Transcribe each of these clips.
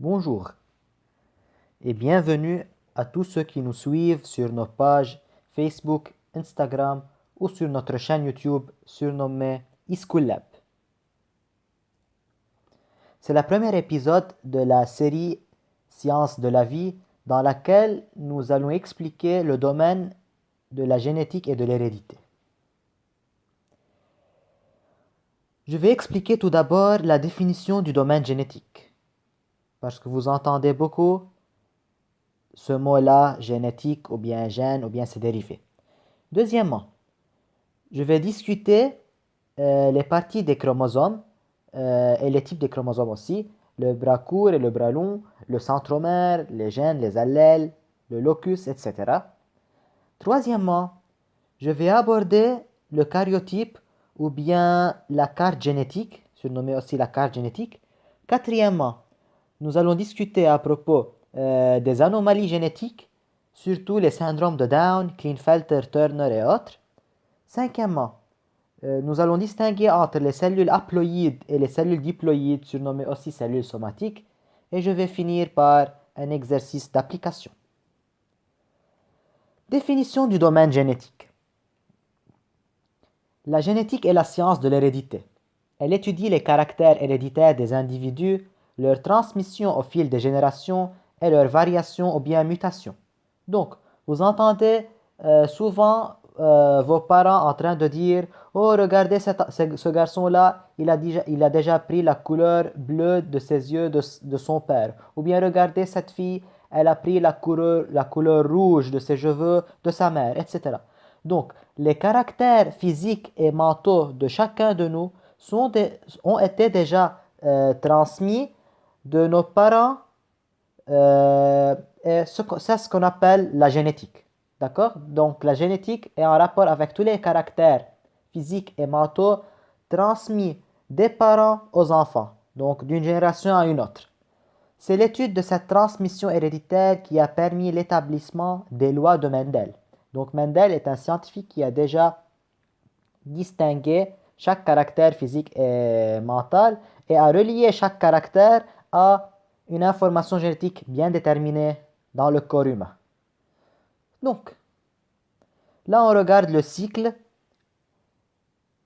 Bonjour et bienvenue à tous ceux qui nous suivent sur nos pages Facebook, Instagram ou sur notre chaîne YouTube surnommée eSchoolLab. C'est le premier épisode de la série Sciences de la vie dans laquelle nous allons expliquer le domaine de la génétique et de l'hérédité. Je vais expliquer tout d'abord la définition du domaine génétique, parce que vous entendez beaucoup ce mot-là, génétique ou bien gène ou bien ses dérivés. Deuxièmement, je vais discuter les parties des chromosomes et les types de chromosomes aussi, le bras court et le bras long, le centromère, les gènes, les allèles, le locus, etc. Troisièmement, je vais aborder le karyotype ou bien la carte génétique, surnommée aussi la carte génétique. Quatrièmement, nous allons discuter à propos des anomalies génétiques, surtout les syndromes de Down, Klinefelter, Turner et autres. Cinquièmement, nous allons distinguer entre les cellules haploïdes et les cellules diploïdes, surnommées aussi cellules somatiques. Et je vais finir par un exercice d'application. Définition du domaine génétique. La génétique est la science de l'hérédité. Elle étudie les caractères héréditaires des individus, leur transmission au fil des générations et leur variation ou bien mutation. Donc, vous entendez souvent vos parents en train de dire « Oh, regardez ce garçon-là, il a déjà pris la couleur bleue de ses yeux de son père. » Ou bien « Regardez cette fille, elle a pris la couleur rouge de ses cheveux de sa mère, etc. » Donc, les caractères physiques et mentaux de chacun de nous ont été déjà transmis de nos parents et c'est ce qu'on appelle la génétique. D'accord? Donc la génétique est en rapport avec tous les caractères physiques et mentaux transmis des parents aux enfants, donc d'une génération à une autre. C'est l'étude de cette transmission héréditaire qui a permis l'établissement des lois de Mendel. Donc Mendel est un scientifique qui a déjà distingué chaque caractère physique et mental et a relié chaque caractère à une information génétique bien déterminée dans le corps humain. Donc, là on regarde le cycle.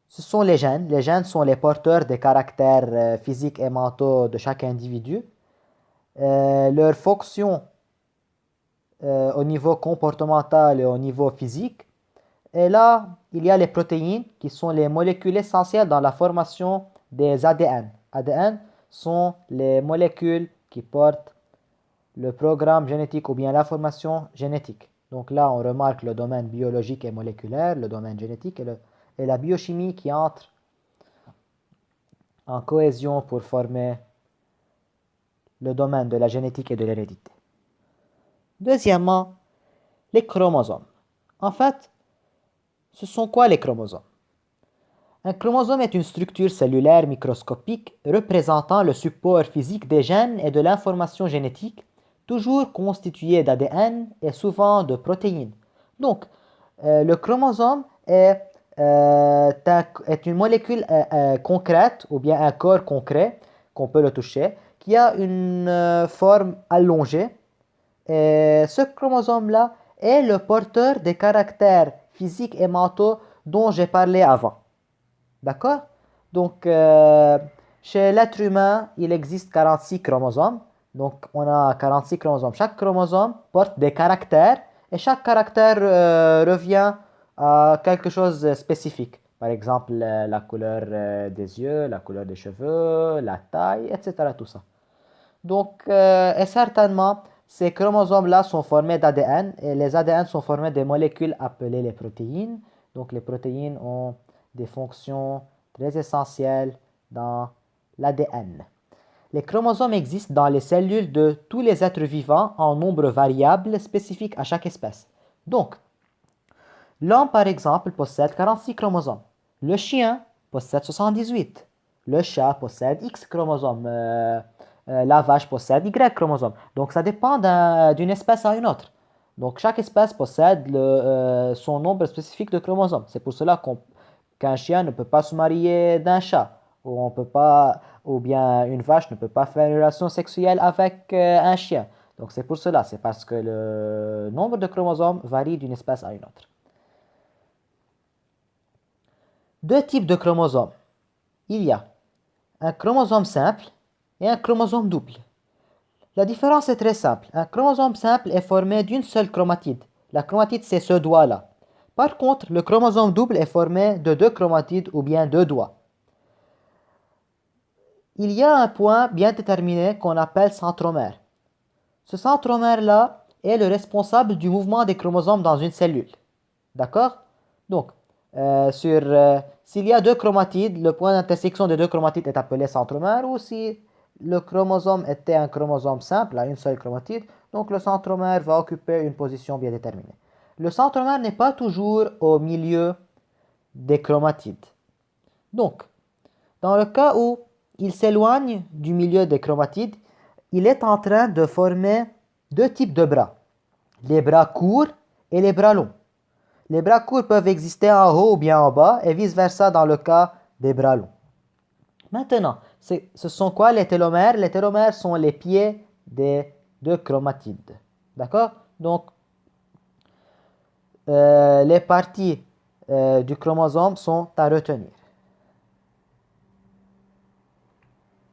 Ce sont les gènes. Les gènes sont les porteurs des caractères physiques et mentaux de chaque individu. Leur fonction au niveau comportemental et au niveau physique. Et là, il y a les protéines qui sont les molécules essentielles dans la formation des ADN. ADN sont les molécules qui portent le programme génétique ou bien l'information génétique. Donc là, on remarque le domaine biologique et moléculaire, le domaine génétique et la biochimie qui entrent en cohésion pour former le domaine de la génétique et de l'hérédité. Deuxièmement, les chromosomes. En fait, ce sont quoi les chromosomes? Un chromosome est une structure cellulaire microscopique représentant le support physique des gènes et de l'information génétique, toujours constituée d'ADN et souvent de protéines. Donc, le chromosome est une molécule concrète ou bien un corps concret qu'on peut le toucher, qui a une forme allongée. Et ce chromosome-là est le porteur des caractères physiques et mentaux dont j'ai parlé avant. D'accord? Donc, chez l'être humain, il existe 46 chromosomes. Donc, on a 46 chromosomes. Chaque chromosome porte des caractères et chaque caractère revient à quelque chose de spécifique. Par exemple, la couleur des yeux, la couleur des cheveux, la taille, etc. Tout ça. Donc, et certainement, ces chromosomes-là sont formés d'ADN et les ADN sont formés des molécules appelées les protéines. Donc, les protéines ont des fonctions très essentielles dans l'ADN. Les chromosomes existent dans les cellules de tous les êtres vivants en nombre variable spécifique à chaque espèce. Donc, l'homme, par exemple, possède 46 chromosomes. Le chien possède 78. Le chat possède X chromosomes. La vache possède Y chromosomes. Donc, ça dépend d'une espèce à une autre. Donc, chaque espèce possède son nombre spécifique de chromosomes. C'est pour cela qu'un chien ne peut pas se marier d'un chat. Ou on peut pas, ou bien une vache ne peut pas faire une relation sexuelle avec un chien. Donc c'est pour cela, c'est parce que le nombre de chromosomes varie d'une espèce à une autre. Deux types de chromosomes. Il y a un chromosome simple et un chromosome double. La différence est très simple. Un chromosome simple est formé d'une seule chromatide. La chromatide, c'est ce doigt-là. Par contre, le chromosome double est formé de deux chromatides ou bien deux doigts. Il y a un point bien déterminé qu'on appelle centromère. Ce centromère-là est le responsable du mouvement des chromosomes dans une cellule. D'accord? Donc, s'il y a deux chromatides, le point d'intersection des deux chromatides est appelé centromère, ou si le chromosome était un chromosome simple, à une seule chromatide, donc le centromère va occuper une position bien déterminée. Le centromère n'est pas toujours au milieu des chromatides. Donc, dans le cas où il s'éloigne du milieu des chromatides, il est en train de former deux types de bras. Les bras courts et les bras longs. Les bras courts peuvent exister en haut ou bien en bas et vice-versa dans le cas des bras longs. Maintenant, ce sont quoi les télomères? Les télomères sont les pieds des deux chromatides. D'accord? Donc, les parties du chromosome sont à retenir.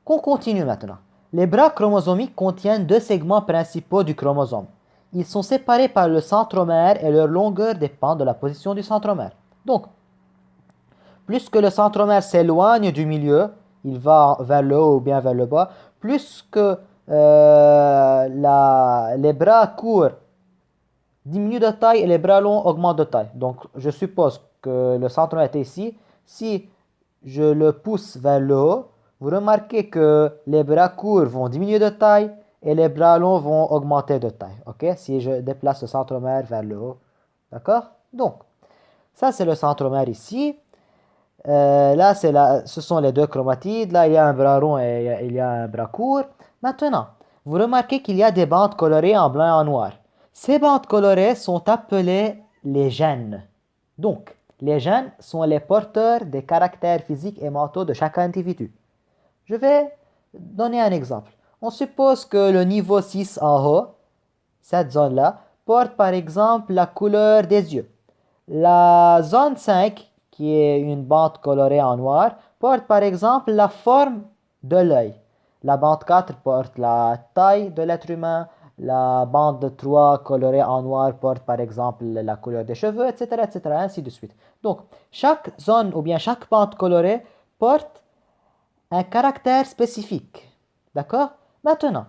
On continue maintenant. Les bras chromosomiques contiennent deux segments principaux du chromosome. Ils sont séparés par le centromère et leur longueur dépend de la position du centromère. Donc, plus que le centromère s'éloigne du milieu, il va vers le haut ou bien vers le bas, plus que les bras courts diminuent de taille et les bras longs augmentent de taille. Donc, je suppose que le centromère est ici. Si je le pousse vers le haut, vous remarquez que les bras courts vont diminuer de taille et les bras longs vont augmenter de taille. Ok? Si je déplace le centromère vers le haut. D'accord? Donc, ça c'est le centromère ici. Là, ce sont les deux chromatides. Là, il y a un bras rond et il y a un bras court. Maintenant, vous remarquez qu'il y a des bandes colorées en blanc et en noir. Ces bandes colorées sont appelées les gènes. Donc, les gènes sont les porteurs des caractères physiques et mentaux de chaque individu. Je vais donner un exemple. On suppose que le niveau 6 en haut, cette zone-là, porte par exemple la couleur des yeux. La zone 5, qui est une bande colorée en noir, porte par exemple la forme de l'œil. La bande 4 porte la taille de l'être humain. La bande 3 colorée en noir porte par exemple la couleur des cheveux, etc., etc., ainsi de suite. Donc, chaque zone ou bien chaque bande colorée porte un caractère spécifique. D'accord? Maintenant,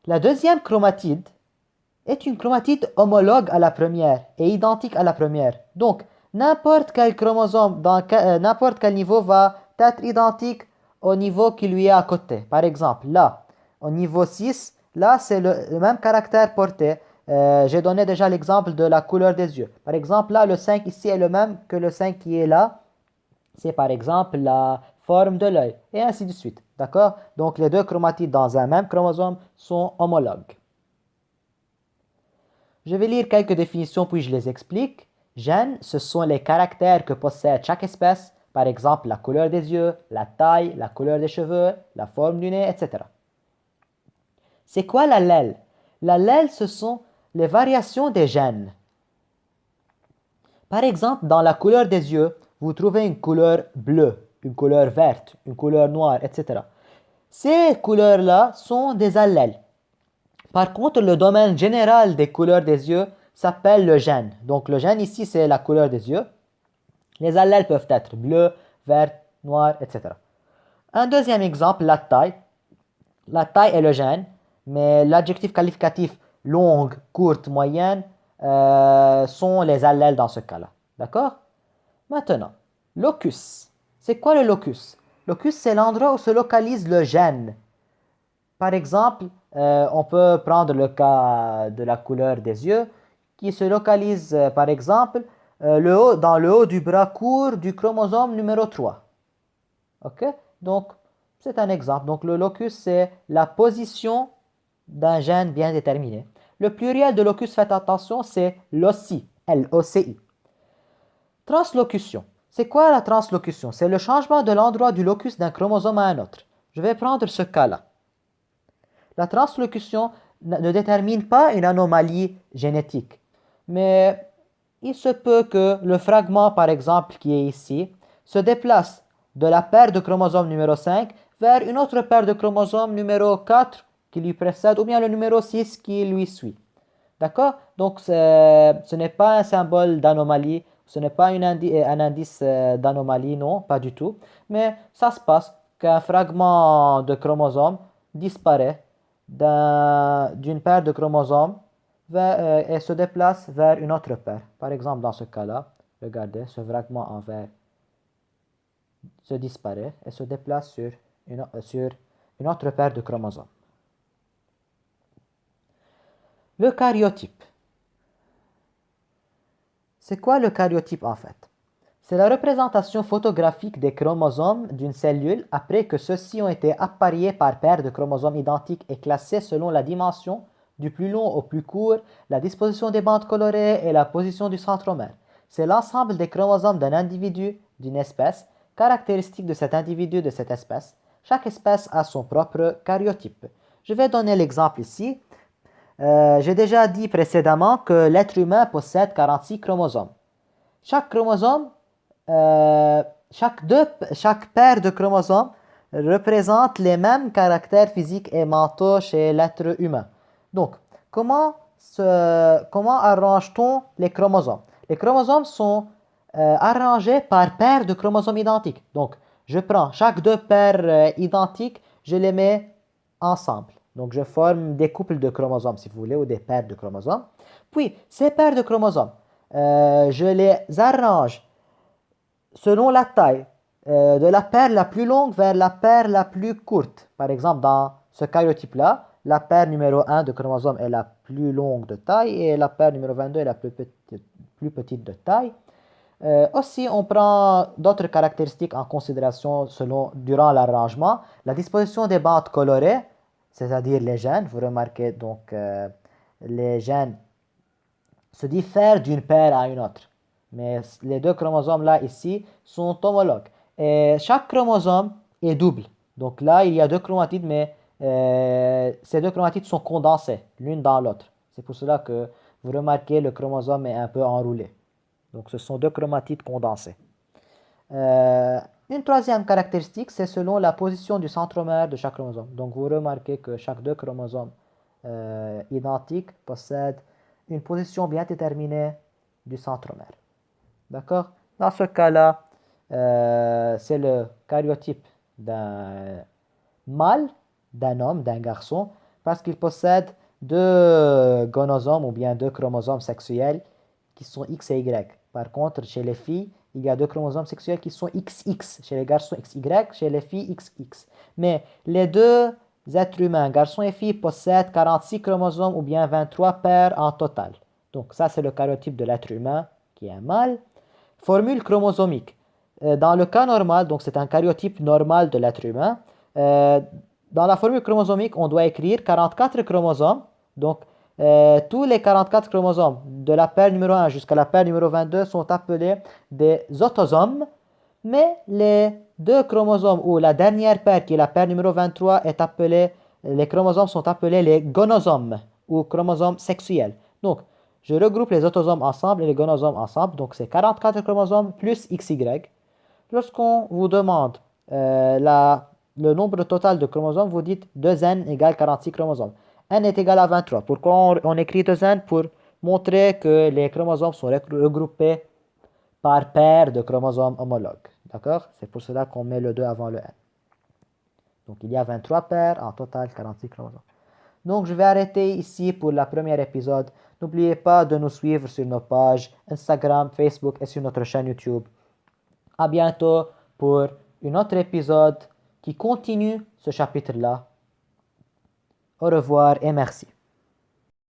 la deuxième chromatide est une chromatide homologue à la première et identique à la première. Donc, n'importe quel chromosome dans n'importe quel niveau va être identique au niveau qui lui est à côté. Par exemple, là, au niveau 6, là, c'est le même caractère porté. J'ai donné déjà l'exemple de la couleur des yeux. Par exemple, là, le 5 ici est le même que le 5 qui est là. C'est par exemple la forme de l'œil, et ainsi de suite. D'accord? Donc, les deux chromatides dans un même chromosome sont homologues. Je vais lire quelques définitions puis je les explique. Gènes, ce sont les caractères que possède chaque espèce, par exemple la couleur des yeux, la taille, la couleur des cheveux, la forme du nez, etc. C'est quoi l'allèle? L'allèle, ce sont les variations des gènes. Par exemple, dans la couleur des yeux, vous trouvez une couleur bleue, une couleur verte, une couleur noire, etc. Ces couleurs-là sont des allèles. Par contre, le domaine général des couleurs des yeux s'appelle le gène. Donc le gène ici, c'est la couleur des yeux. Les allèles peuvent être bleu, vert, noir, etc. Un deuxième exemple, la taille. La taille est le gène, mais l'adjectif qualificatif longue, courte, moyenne sont les allèles dans ce cas-là. D'accord? Maintenant, locus. C'est quoi le locus? Locus, c'est l'endroit où se localise le gène. Par exemple, on peut prendre le cas de la couleur des yeux qui se localise, par exemple, dans le haut du bras court du chromosome numéro 3. Ok? Donc, c'est un exemple. Donc, le locus, c'est la position d'un gène bien déterminé. Le pluriel de locus, faites attention, c'est loci, L-O-C-I. Translocution. C'est quoi la translocution? C'est le changement de l'endroit du locus d'un chromosome à un autre. Je vais prendre ce cas-là. La translocution ne détermine pas une anomalie génétique, mais il se peut que le fragment, par exemple, qui est ici, se déplace de la paire de chromosomes numéro 5 vers une autre paire de chromosomes numéro 4 qui lui précède, ou bien le numéro 6 qui lui suit. D'accord? Donc, ce n'est pas un symbole d'anomalie, ce n'est pas un indice d'anomalie, non, pas du tout. Mais ça se passe qu'un fragment de chromosome disparaît d'une paire de chromosomes et se déplace vers une autre paire. Par exemple, dans ce cas-là, regardez, ce fragment en vert se disparaît et se déplace sur une autre paire de chromosomes. Le karyotype. C'est quoi le karyotype en fait? C'est la représentation photographique des chromosomes d'une cellule après que ceux-ci ont été appariés par paire de chromosomes identiques et classés selon la dimension, du plus long au plus court, la disposition des bandes colorées et la position du centromère. C'est l'ensemble des chromosomes d'un individu, d'une espèce, caractéristique de cet individu de cette espèce. Chaque espèce a son propre karyotype. Je vais donner l'exemple ici. J'ai déjà dit précédemment que l'être humain possède 46 chromosomes. Chaque chromosome, chaque paire de chromosomes représente les mêmes caractères physiques et mentaux chez l'être humain. Donc, comment arrange-t-on les chromosomes? Les chromosomes sont arrangés par paires de chromosomes identiques. Donc, je prends chaque deux paires identiques, je les mets ensemble. Donc, je forme des couples de chromosomes, si vous voulez, ou des paires de chromosomes. Puis, ces paires de chromosomes, je les arrange selon la taille, de la paire la plus longue vers la paire la plus courte. Par exemple, dans ce karyotype-là, la paire numéro 1 de chromosomes est la plus longue de taille et la paire numéro 22 est la plus petite de taille. Aussi, on prend d'autres caractéristiques en considération durant l'arrangement. La disposition des bandes colorées, c'est-à-dire les gènes. Vous remarquez donc les gènes se diffèrent d'une paire à une autre. Mais les deux chromosomes là ici sont homologues. Et chaque chromosome est double. Donc là, il y a deux chromatides, mais ces deux chromatides sont condensées l'une dans l'autre. C'est pour cela que vous remarquez le chromosome est un peu enroulé. Donc ce sont deux chromatides condensées. Une troisième caractéristique, c'est selon la position du centromère de chaque chromosome. Donc vous remarquez que chaque deux chromosomes identiques possèdent une position bien déterminée du centromère. D'accord? Dans ce cas-là, c'est le karyotype d'un mâle, d'un homme, d'un garçon, parce qu'il possède deux gonosomes ou bien deux chromosomes sexuels qui sont X et Y. Par contre, chez les filles, il y a deux chromosomes sexuels qui sont XX. Chez les garçons, XY, chez les filles, XX. Mais les deux êtres humains, garçons et filles, possèdent 46 chromosomes ou bien 23 paires en total. Donc ça, c'est le karyotype de l'être humain qui est un mâle. Formule chromosomique. Dans le cas normal, donc c'est un karyotype normal de l'être humain. Dans la formule chromosomique, on doit écrire 44 chromosomes. Donc, tous les 44 chromosomes de la paire numéro 1 jusqu'à la paire numéro 22 sont appelés des autosomes. Mais les deux chromosomes ou la dernière paire qui est la paire numéro 23 les chromosomes sont appelés les gonosomes ou chromosomes sexuels. Donc, je regroupe les autosomes ensemble et les gonosomes ensemble. Donc, c'est 44 chromosomes plus XY. Lorsqu'on vous demande le nombre total de chromosomes, vous dites 2n égale 46 chromosomes. N est égal à 23. Pourquoi on écrit 2n? Pour montrer que les chromosomes sont regroupés par paire de chromosomes homologues. D'accord? C'est pour cela qu'on met le 2 avant le n. Donc, il y a 23 paires, en total 46 chromosomes. Donc, je vais arrêter ici pour le premier épisode. N'oubliez pas de nous suivre sur nos pages Instagram, Facebook et sur notre chaîne YouTube. À bientôt pour un autre épisode qui continue ce chapitre-là. Au revoir et merci.